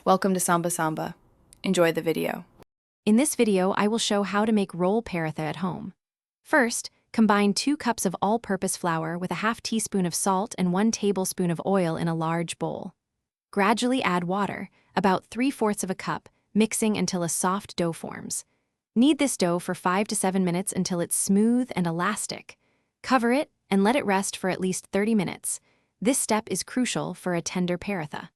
Welcome to Samba Samba. Enjoy the video. In this video, I will show how to make roll paratha at home. First, combine 2 cups of all-purpose flour with a half teaspoon of salt and 1 tablespoon of oil in a large bowl. Gradually add water, about 3/4 of a cup, mixing until a soft dough forms. Knead this dough for 5 to 7 minutes until it's smooth and elastic. Cover it and let it rest for at least 30 minutes. This step is crucial for a tender paratha.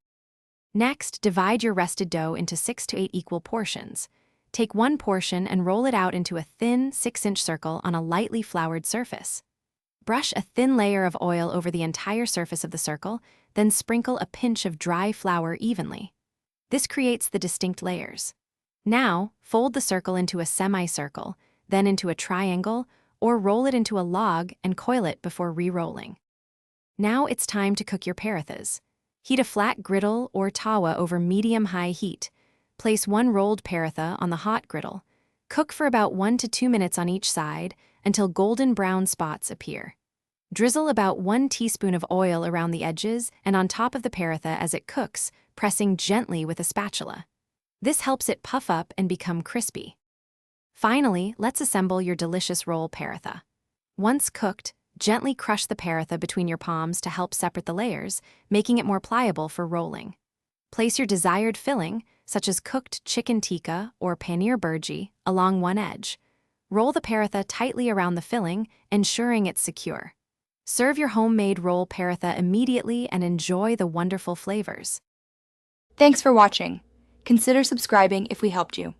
Next, divide your rested dough into 6 to 8 equal portions. Take 1 portion and roll it out into a thin 6-inch circle on a lightly floured surface. Brush a thin layer of oil over the entire surface of the circle, then sprinkle a pinch of dry flour evenly. This creates the distinct layers. Now, fold the circle into a semicircle, then into a triangle, or roll it into a log and coil it before re-rolling. Now it's time to cook your parathas. Heat a flat griddle or tawa over medium-high heat. Place 1 rolled paratha on the hot griddle. Cook for about 1 to 2 minutes on each side until golden brown spots appear. Drizzle about 1 teaspoon of oil around the edges and on top of the paratha as it cooks, pressing gently with a spatula. This helps it puff up and become crispy. Finally, let's assemble your delicious roll paratha. Once cooked, gently crush the paratha between your palms to help separate the layers, making it more pliable for rolling. Place your desired filling, such as cooked chicken tikka or paneer bhurji, along one edge. Roll the paratha tightly around the filling, ensuring it's secure. Serve your homemade roll paratha immediately and enjoy the wonderful flavors. Thanks for watching. Consider subscribing if we helped you.